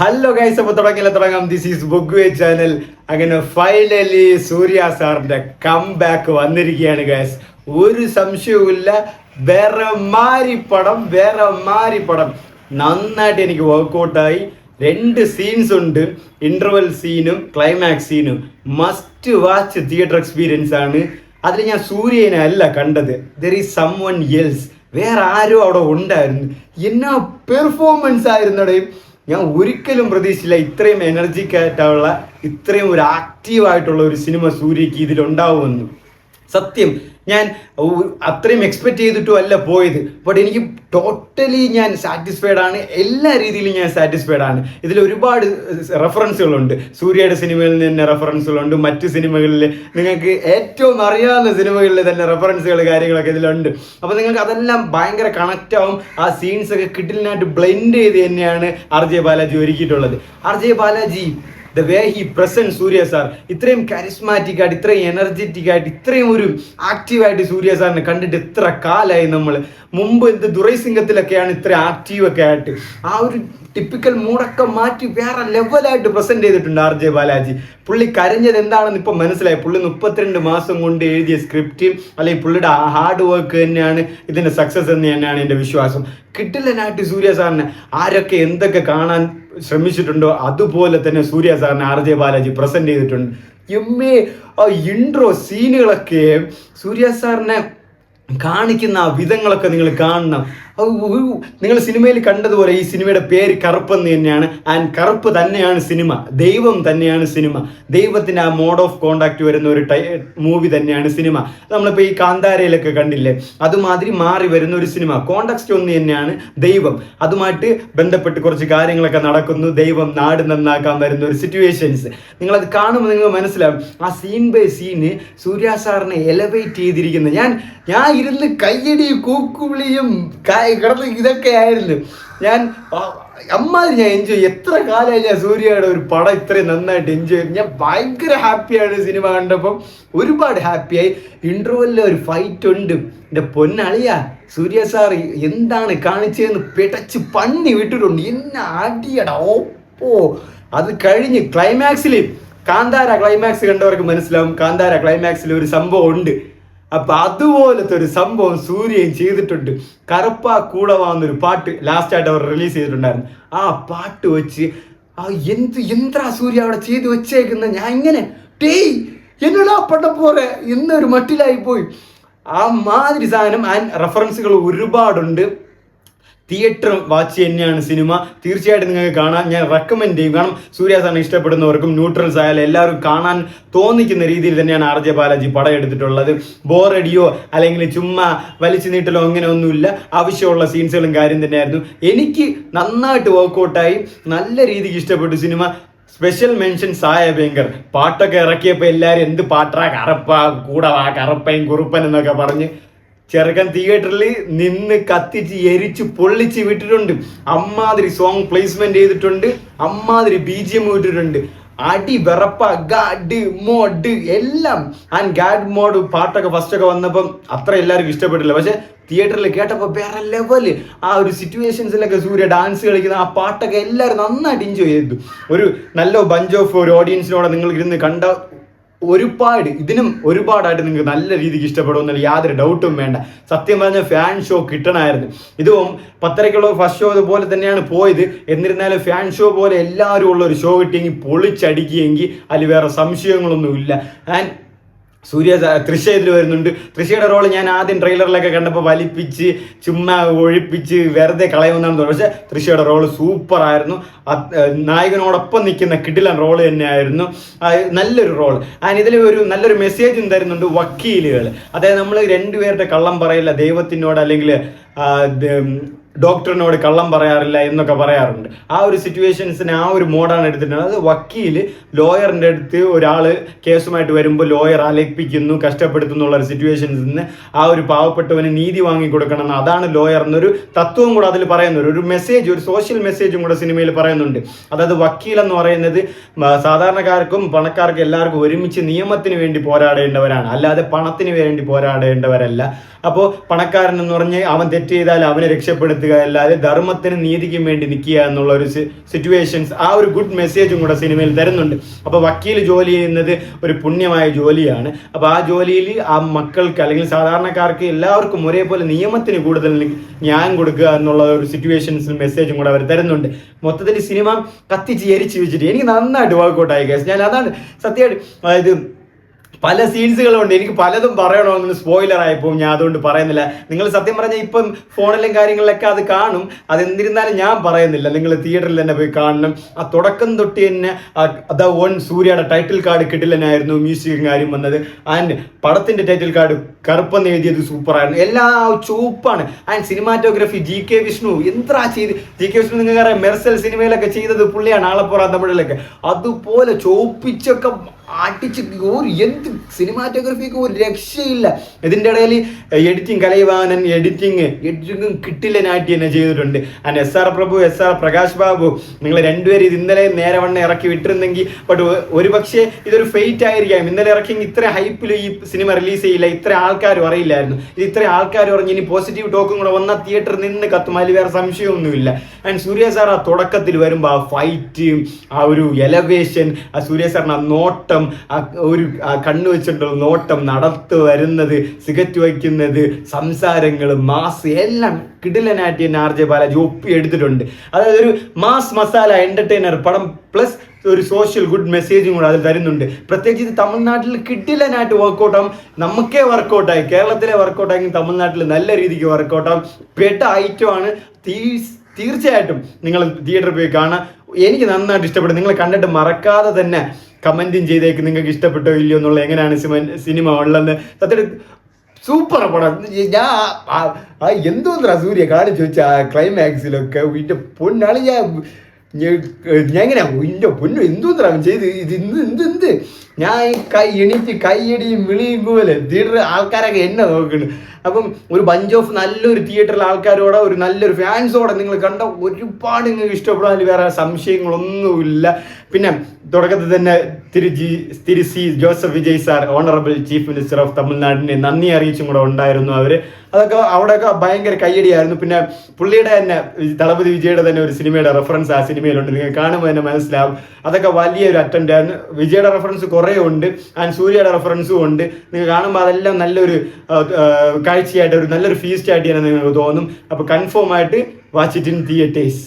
Hello guys, അപ്പോൾ തുടങ്ങാം. This is ബുഗ്വേ ചാനൽ. അങ്ങനെ ഫൈനലി സൂര്യ സാറിന്റെ കം ബാക്ക് വന്നിരിക്കുകയാണ് ഗൈസ്. ഒരു സംശയവുമില്ല, വേറെ മാരി പടം നന്നായിട്ട് എനിക്ക് വർക്കൗട്ടായി. 2 സീൻസ് ഉണ്ട്, ഇന്റർവെൽ സീനും ക്ലൈമാക്സ് സീനും. മസ്റ്റ് വാച്ച് തിയേറ്റർ എക്സ്പീരിയൻസ് ആണ്. അതിൽ ഞാൻ സൂര്യനെ അല്ല കണ്ടത്, there is someone else. വേറെ ആരോ അവിടെ ഉണ്ടായിരുന്നു. എന്നാ പെർഫോമൻസ് ആയിരുന്നടേ. ഞാൻ ഒരിക്കലും പ്രതീക്ഷിച്ചില്ല ഇത്രയും എനർജിക്കായിട്ടുള്ള, ഇത്രയും ഒരു ആക്റ്റീവായിട്ടുള്ള ഒരു സിനിമ സൂര്യക്ക് ഇതിലുണ്ടാവുമെന്ന്. സത്യം ഞാൻ അത്രയും എക്സ്പെക്റ്റ് ചെയ്തിട്ടും അല്ല പോയത്. ബട്ട് എനിക്ക് ടോട്ടലി ഞാൻ സാറ്റിസ്ഫൈഡ് ആണ്. എല്ലാ രീതിയിലും ഞാൻ സാറ്റിസ്ഫൈഡ് ആണ്. ഇതിൽ ഒരുപാട് റെഫറൻസുകളുണ്ട്. സൂര്യയുടെ സിനിമയിൽ നിന്ന് റെഫറൻസുകളുണ്ട്, മറ്റ് സിനിമകളിൽ നിങ്ങൾക്ക് ഏറ്റവും അറിയാവുന്ന സിനിമകളിൽ തന്നെ റെഫറൻസുകൾ കാര്യങ്ങളൊക്കെ ഇതിലുണ്ട്. അപ്പോൾ നിങ്ങൾക്ക് അതെല്ലാം ഭയങ്കര കണക്റ്റ് ആവും. ആ സീൻസൊക്കെ കിഡിലിനായിട്ട് ബ്ലെൻഡ് ചെയ്ത് തന്നെയാണ് RJ ബാലാജി ഒരുക്കിയിട്ടുള്ളത്. RJ Balaji the way he present Surya sir, ഇത്രയും കരിസ്മാറ്റിക് ആയിട്ട്, ഇത്രയും എനർജറ്റിക് ആയിട്ട്, ഇത്രയും ഒരു ആക്റ്റീവായിട്ട് സൂര്യ സാറിനെ കണ്ടിട്ട് എത്ര കാലമായി. നമ്മൾ മുമ്പ് ദുരൈ സിംഗത്തിലൊക്കെയാണ് ഇത്ര ആക്റ്റീവൊക്കെ ആയിട്ട്. ആ ഒരു ടിപ്പിക്കൽ മൂടൊക്കെ മാറ്റി വേറെ ലെവലായിട്ട് പ്രസന്റ് ചെയ്തിട്ടുണ്ട് RJ ബാലാജി. പുള്ളി കരഞ്ഞത് എന്താണെന്ന് ഇപ്പം മനസ്സിലായി. പുള്ളി 32 മാസം കൊണ്ട് എഴുതിയ സ്ക്രിപ്റ്റ് അല്ലെങ്കിൽ പുള്ളിയുടെ ഹാർഡ് വർക്ക് തന്നെയാണ് ഇതിന്റെ സക്സസ് എന്ന് തന്നെയാണ് എൻ്റെ വിശ്വാസം. കിട്ടില്ലനായിട്ട് സൂര്യ സാറിനെ ആരൊക്കെ എന്തൊക്കെ കാണാൻ ശ്രമിച്ചിട്ടുണ്ടോ അതുപോലെ തന്നെ സൂര്യ സാറിനെ RJ ബാലാജി പ്രസന്റ് ചെയ്തിട്ടുണ്ട്. ആ ഇൻട്രോ സീനുകളൊക്കെ സൂര്യ സാറിനെ കാണിക്കുന്ന ആ വിധങ്ങളൊക്കെ നിങ്ങൾ കാണണം. നിങ്ങൾ സിനിമയിൽ കണ്ടതുപോലെ ഈ സിനിമയുടെ പേര് കറുപ്പെന്ന് തന്നെയാണ്. ആൻഡ് കറുപ്പ് തന്നെയാണ് സിനിമ, ദൈവം തന്നെയാണ് സിനിമ. ദൈവത്തിൻ്റെ ആ മോഡ് ഓഫ് കോണ്ടാക്ട് വരുന്ന ഒരു മൂവി തന്നെയാണ് സിനിമ. നമ്മളിപ്പോൾ ഈ കാന്താരയിലൊക്കെ കണ്ടില്ലേ, അതുമാതിരി മാറി വരുന്ന ഒരു സിനിമ. കോണ്ടാക്സ്റ്റ് ഒന്ന് തന്നെയാണ് ദൈവം. അതുമായിട്ട് ബന്ധപ്പെട്ട് കുറച്ച് കാര്യങ്ങളൊക്കെ നടക്കുന്നു. ദൈവം നാട് നന്നാക്കാൻ വരുന്ന ഒരു സിറ്റുവേഷൻസ് നിങ്ങളത് കാണുമ്പോൾ നിങ്ങൾ മനസ്സിലാവും. ആ സീൻ ബൈ സീന് സൂര്യ സാറിനെ എലവേറ്റ് ചെയ്തിരിക്കുന്നത്. ഞാൻ ഇരുന്ന് കയ്യടിയും കൂക്കുവിളിയും കിടന്ന് ഇതൊക്കെ ആയിരുന്നു. ഞാൻ എൻജോയ്. എത്ര കാലമായി ഞാൻ സൂര്യയുടെ ഒരു പടം ഇത്രയും നന്നായിട്ട് എൻജോയ് ചെയ്തു. ഞാൻ ഭയങ്കര ഹാപ്പിയാണ് സിനിമ കണ്ടപ്പം, ഒരുപാട് ഹാപ്പിയായി. ഇൻ്റർവെല്ലിൽ ഒരു ഫൈറ്റ് ഉണ്ട്. എൻ്റെ പൊന്നളിയാ, സൂര്യ സാർ എന്താണ് കാണിച്ചതെന്ന് പിടച്ച് പണി വിട്ടിട്ടുണ്ട്. എന്നെ അടിയടാ ഓപ്പോ. അത് കഴിഞ്ഞ് ക്ലൈമാക്സിൽ, കാന്താര ക്ലൈമാക്സ് കണ്ടവർക്ക് മനസ്സിലാവും, കാന്താര ക്ലൈമാക്സിൽ ഒരു സംഭവം ഉണ്ട്. അപ്പം അതുപോലത്തെ ഒരു സംഭവം സൂര്യയും ചെയ്തിട്ടുണ്ട്. കറുപ്പാ കൂടവാന്നൊരു പാട്ട് ലാസ്റ്റായിട്ട് അവർ റിലീസ് ചെയ്തിട്ടുണ്ടായിരുന്നു. ആ പാട്ട് വെച്ച് എന്താ സൂര്യ അവിടെ ചെയ്ത് വെച്ചേക്കുന്നത്. ഞാൻ ഇങ്ങനെ എന്നോടാ പട്ട പോലെ എന്നൊരു മട്ടിലായി പോയി. ആ മാതിരി സാധനം. ആൻഡ് റെഫറൻസുകൾ ഒരുപാടുണ്ട്. തിയേറ്റർ വാച്ച് തന്നെയാണ് സിനിമ. തീർച്ചയായിട്ടും നിങ്ങൾക്ക് കാണാൻ ഞാൻ റെക്കമെൻഡ് ചെയ്യും. കാരണം സൂര്യ സാറിനെ ഇഷ്ടപ്പെടുന്നവർക്കും ന്യൂട്രൽസ് ആയാലും എല്ലാവരും കാണാൻ തോന്നിക്കുന്ന രീതിയിൽ തന്നെയാണ് RJ ബാലാജി പടം എടുത്തിട്ടുള്ളത്. ബോറടിയോ അല്ലെങ്കിൽ ചുമ്മാ വലിച്ചു നീട്ടലോ അങ്ങനെ ഒന്നുമില്ല. ആവശ്യമുള്ള സീൻസുകളും കാര്യം തന്നെയായിരുന്നു. എനിക്ക് നന്നായിട്ട് വർക്കൗട്ടായി, നല്ല രീതിക്ക് ഇഷ്ടപ്പെട്ടു സിനിമ. സ്പെഷ്യൽ മെൻഷൻ സായ ഭയങ്കർ. പാട്ടൊക്കെ ഇറക്കിയപ്പോൾ എല്ലാവരും എന്ത് പാട്ടാ, കറുപ്പ കൂടവാ, കറുപ്പയും കുറുപ്പൻ എന്നൊക്കെ പറഞ്ഞ് ചെറുക്കൻ തിയേറ്ററിൽ നിന്ന് കത്തിച്ച് എരിച്ച് പൊള്ളിച്ച് വിട്ടിട്ടുണ്ട്. അമ്മാതിരി സോങ് പ്ലേസ്മെന്റ് ചെയ്തിട്ടുണ്ട്, അമ്മാതിരി BGM വിട്ടിട്ടുണ്ട്. അടി വെറപ്പ, ഗാഡ് മോഡ് എല്ലാം. ആൻഡ് ഗാഡ് മോഡ് പാട്ടൊക്കെ ഫസ്റ്റൊക്കെ വന്നപ്പം അത്ര എല്ലാവർക്കും ഇഷ്ടപ്പെട്ടില്ല. പക്ഷെ തിയേറ്ററിൽ കേട്ടപ്പോൾ വേറെ ലെവല്. ആ ഒരു സിറ്റുവേഷൻസിലൊക്കെ സൂര്യ ഡാൻസ് കളിക്കുന്ന ആ പാട്ടൊക്കെ എല്ലാവരും നന്നായിട്ട് എൻജോയ് ചെയ്തു. ഒരു നല്ല ബഞ്ച് ഓഫ് ഒരു ഓഡിയൻസിനോടെ നിങ്ങൾ ഇരുന്ന് കണ്ട ഇതിനും ഒരുപാടായിട്ട് നിങ്ങൾക്ക് നല്ല രീതിക്ക് ഇഷ്ടപ്പെടുമെന്നുള്ള യാതൊരു ഡൗട്ടും വേണ്ട. സത്യം പറഞ്ഞാൽ ഫാൻ ഷോ കിട്ടണമായിരുന്നു. ഇതും 10:30 ഫസ്റ്റ് ഷോ അതുപോലെ തന്നെയാണ് പോയത്. എന്നിരുന്നാലും ഫാൻ ഷോ പോലെ എല്ലാവരും ഉള്ള ഒരു ഷോ കിട്ടിയെങ്കിൽ പൊളിച്ചടിക്കുകയെങ്കിൽ അതിൽ വേറെ സംശയങ്ങളൊന്നുമില്ല. ആൻഡ് തൃശ ഇതിൽ വരുന്നുണ്ട്. തൃശയുടെ റോള് ഞാൻ ആദ്യം ട്രെയിലറിലൊക്കെ കണ്ടപ്പോൾ വലിപ്പിച്ച് ചുമ്മാ ഒഴിപ്പിച്ച് വെറുതെ കളയുമെന്നാണ് തോന്നുന്നത്. പക്ഷേ തൃശയുടെ റോള് സൂപ്പറായിരുന്നു. നായകനോടൊപ്പം നിൽക്കുന്ന കിടിലൻ റോള് തന്നെയായിരുന്നു. നല്ലൊരു റോൾ. ആൻഡ് ഇതിൽ ഒരു നല്ലൊരു മെസ്സേജും തരുന്നുണ്ട്. വക്കീലുകൾ, അതായത് നമ്മൾ 2 പേരുടെ കള്ളം പറയില്ല, ദൈവത്തിനോട് അല്ലെങ്കിൽ ഡോക്ടറിനോട് കള്ളം പറയാറില്ല എന്നൊക്കെ പറയാറുണ്ട്. ആ ഒരു സിറ്റുവേഷൻസിന് ആ ഒരു മോഡാണ് എടുത്തിട്ടുള്ളത്. അത് വക്കീല് ലോയറിൻ്റെ അടുത്ത് ഒരാൾ കേസുമായിട്ട് വരുമ്പോൾ ലോയർ അലപ്പിക്കുന്നു, കഷ്ടപ്പെടുത്തുന്നു ഒരു സിറ്റുവേഷൻസിൽ നിന്ന് ആ ഒരു പാവപ്പെട്ടവന് നീതി വാങ്ങിക്കൊടുക്കണം എന്ന്, അതാണ് ലോയർ എന്നൊരു തത്വം കൂടെ അതിൽ പറയുന്നുണ്ട്. ഒരു മെസ്സേജ്, ഒരു സോഷ്യൽ മെസ്സേജും കൂടെ സിനിമയിൽ പറയുന്നുണ്ട്. അതായത് വക്കീലെന്ന് പറയുന്നത് സാധാരണക്കാർക്കും പണക്കാർക്കും എല്ലാവർക്കും ഒരുമിച്ച് നിയമത്തിന് വേണ്ടി പോരാടേണ്ടവരാണ്, അല്ലാതെ പണത്തിന് വേണ്ടി പോരാടേണ്ടവരല്ല. അപ്പോൾ പണക്കാരൻ എന്ന് പറഞ്ഞ് അവൻ തെറ്റ് ചെയ്താൽ അവനെ രക്ഷപ്പെടുത്തുക അല്ലാതെ ധർമ്മത്തിനും നീതിക്കും വേണ്ടി നിൽക്കുക എന്നുള്ള ഒരു സിറ്റുവേഷൻസ്, ആ ഒരു ഗുഡ് മെസ്സേജും കൂടെ സിനിമയിൽ തരുന്നുണ്ട്. അപ്പോൾ വക്കീൽ ജോലി ചെയ്യുന്നത് ഒരു പുണ്യമായ ജോലിയാണ്. അപ്പോൾ ആ ജോലിയിൽ ആ മക്കൾക്ക് അല്ലെങ്കിൽ സാധാരണക്കാർക്ക് എല്ലാവർക്കും ഒരേപോലെ നിയമത്തിന് കൂടുതൽ ന്യായം കൊടുക്കുക എന്നുള്ള ഒരു സിറ്റുവേഷൻസിൽ മെസ്സേജും കൂടെ അവർ തരുന്നുണ്ട്. മൊത്തത്തിൽ സിനിമ കത്തിച്ച് എരിച്ച് വെച്ചിട്ട് എനിക്ക് നന്നായിട്ട് വർക്കൗട്ട് ആയി കേസ്. ഞാൻ അതാണ് സത്യമായിട്ട്, അതായത് പല സീൻസുകളുണ്ട്, എനിക്ക് പലതും പറയണമെന്ന് സ്പോയിലർ ആയിപ്പോൾ ഞാൻ അതുകൊണ്ട് പറയുന്നില്ല. നിങ്ങൾ സത്യം പറഞ്ഞാൽ ഇപ്പം ഫോണിലും കാര്യങ്ങളിലൊക്കെ അത് കാണും, അതെന്തിരുന്നാലും ഞാൻ പറയുന്നില്ല, നിങ്ങൾ തിയേറ്ററിൽ തന്നെ പോയി കാണണം. ആ തുടക്കം തൊട്ട് തന്നെ ദ വൺ സൂര്യയുടെ ടൈറ്റിൽ കാർഡ് കിടിലനായിരുന്നു, മ്യൂസിക്കും കാര്യം വന്നത്, ആൻഡ് പടത്തിന്റെ ടൈറ്റിൽ കാർഡ് കറുപ്പെന്ന് എഴുതിയത് സൂപ്പറായിരുന്നു, എല്ലാം ചുവപ്പാണ്. ആൻഡ് സിനിമാറ്റോഗ്രാഫി GK വിഷ്ണു എന്താ ചെയ്ത്, GK വിഷ്ണു നിങ്ങൾക്കറിയാം മെർസൽ സിനിമയിലൊക്കെ ചെയ്തത് പുള്ളിയാണ്, ആളപ്പുറ തമിഴിലൊക്കെ, അതുപോലെ ചോപ്പിച്ചൊക്കെ അടിച്ച് ഒരു എന്ത് സിനിമാറ്റോഗ്രഫിക്ക് ഒരു രക്ഷയില്ല. ഇതിൻ്റെ ഇടയിൽ എഡിറ്റിംഗ് കലൈവാനൻ എഡിറ്റിങ്ങും കിട്ടില്ലനായിട്ട് തന്നെ ചെയ്തിട്ടുണ്ട്. And SR Prabhu, SR Prakash Babu, നിങ്ങൾ രണ്ടുപേരും ഇത് ഇന്നലെ നേരവണ്ണം ഇറക്കി വിട്ടിരുന്നെങ്കിൽ, ബട്ട് ഒരു പക്ഷേ ഇതൊരു ഫെയ്റ്റ് ആയിരിക്കാം. ഇന്നലെ ഇറക്കിയെങ്കിൽ ഇത്ര ഹൈപ്പിൽ ഈ സിനിമ റിലീസ് ചെയ്യില്ല, ഇത്ര ആൾക്കാരും അറിയില്ലായിരുന്നു. ഇത് ഇത്ര ആൾക്കാർ പറഞ്ഞ് ഇനി പോസിറ്റീവ് ടോക്കും കൂടെ വന്നാൽ തിയേറ്ററിൽ നിന്ന് കത്തും, അതിൽ വേറെ സംശയമൊന്നുമില്ല. ആൻഡ് സൂര്യ സാർ ആ തുടക്കത്തിൽ വരുമ്പോൾ ആ ഫൈറ്റ്, ആ ഒരു എലവേഷൻ, ആ സൂര്യ സാറിന് ആ നോട്ടം, ആ ഒരു കണ്ണു വെച്ചിട്ടുള്ള നോട്ടം, നടത്തു വരുന്നത്, സിഗരറ്റ് വയ്ക്കുന്നത്, സംസാരങ്ങൾ, മാസ് എല്ലാം കിടിലനായിട്ട് തന്നെ RJ ബാലാജി ഒപ്പി എടുത്തിട്ടുണ്ട്. അതായത് ഒരു മാസ് മസാല എന്റർടൈനർ പടം പ്ലസ് ഒരു സോഷ്യൽ ഗുഡ് മെസ്സേജും കൂടെ അതിൽ തരുന്നുണ്ട്. പ്രത്യേകിച്ച് ഇത് തമിഴ്നാട്ടിൽ കിടിലനായിട്ട് വർക്കൗട്ടാകും. നമുക്കേ വർക്കൗട്ടായി, കേരളത്തിലെ വർക്കൗട്ടായെങ്കിൽ തമിഴ്നാട്ടിൽ നല്ല രീതിക്ക് വർക്കൗട്ടാകും. പെട്ട ഐറ്റമാണ്. തീർച്ചയായിട്ടും നിങ്ങൾ തിയേറ്ററിൽ പോയി കാണാം. എനിക്ക് നന്നായിട്ട് ഇഷ്ടപ്പെട്ടു. നിങ്ങൾ കണ്ടിട്ട് മറക്കാതെ തന്നെ കമന്റും ചെയ്തേക്ക് നിങ്ങൾക്ക് ഇഷ്ടപ്പെട്ടോ ഇല്ലയോ എന്നുള്ള, എങ്ങനെയാണ് സിനിമ ഉള്ളതെന്ന്. സത്യത്തിൽ സൂപ്പർ പടം. ഞാൻ എന്തോന്നാ സൂര്യ കാണിച്ചു വെച്ച ആ ക്ലൈമാക്സിലൊക്കെ വീട്ടിൽ പൊന്നാളി, ഞാൻ എങ്ങനെയാ ഇൻ്റെ പൊന്നു എന്തോന്നാ ചെയ്ത് ഇത് എന്ത് ഞാൻ എണീറ്റ് കൈയടിയും വിളിയും പോലെ തിയേറ്റർ ആൾക്കാരൊക്കെ എന്നെ നോക്കുന്നു. അപ്പം ഒരു ബഞ്ച് ഓഫ് നല്ലൊരു തിയേറ്ററിൽ ആൾക്കാരോടെ, ഒരു നല്ലൊരു ഫാൻസോടെ നിങ്ങൾ കണ്ട ഒരുപാട് നിങ്ങൾക്ക് ഇഷ്ടപ്പെടാൻ വേറെ സംശയങ്ങളൊന്നുമില്ല. പിന്നെ തുടക്കത്തിൽ തന്നെ തിരു C Joseph Vijay sir, honourable chief minister of തമിഴ്നാടിനെ നന്ദി അറിയിച്ചും കൂടെ ഉണ്ടായിരുന്നു അവർ. അതൊക്കെ അവിടെയൊക്കെ ഭയങ്കര കയ്യടിയായിരുന്നു. പിന്നെ പുള്ളിയുടെ തന്നെ ദളപതി വിജയുടെ തന്നെ ഒരു സിനിമയുടെ റെഫറൻസ് ആ സിനിമയിലുണ്ട്, നിങ്ങൾ കാണുമ്പോൾ തന്നെ മനസ്സിലാവും. അതൊക്കെ വലിയൊരു അറ്റംപ്റ്റ് ആയിരുന്നു. വിജയുടെ റെഫറൻസ് കുറേ ഉണ്ട്, ആൻഡ് സൂര്യയുടെ റെഫറൻസും ഉണ്ട്. നിങ്ങൾ കാണുമ്പോൾ അതെല്ലാം നല്ലൊരു കാഴ്ചയായിട്ട്, ഒരു നല്ലൊരു ഫീസ്റ്റ് ആയിട്ട് തന്നെ നിങ്ങൾക്ക് തോന്നും. അപ്പോൾ കൺഫേം ആയിട്ട് വാച്ച് ഇറ്റ് ഇൻ തിയേറ്റേഴ്സ്.